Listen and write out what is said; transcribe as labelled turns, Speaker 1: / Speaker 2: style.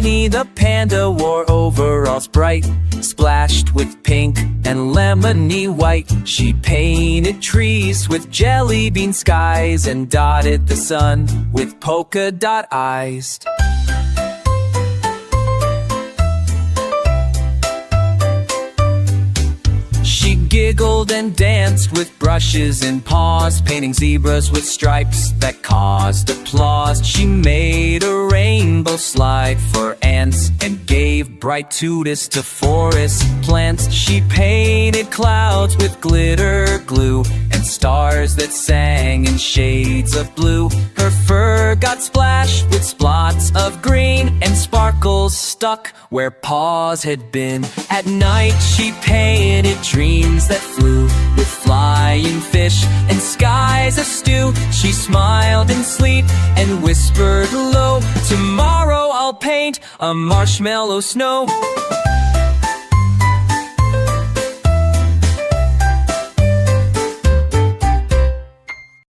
Speaker 1: Danny the panda wore overalls bright, splashed with pink and lemony white. She painted trees with jelly bean skies and dotted the sun with polka dot eyes. She giggled and danced with brushes and paws, painting zebras with stripes that caused applause. She made a rainbow slide for ants and gave bright tutus to forest plants. She painted clouds with glitter glue and stars that sang in shades of blue. Her fur got splashed with spots of green and sparkles stuck where paws had been. At night she painted dreams that flew with flying fish and skies of stew. She smiled in sleep and whispered low, tomorrow I'll paint a marshmallow snow.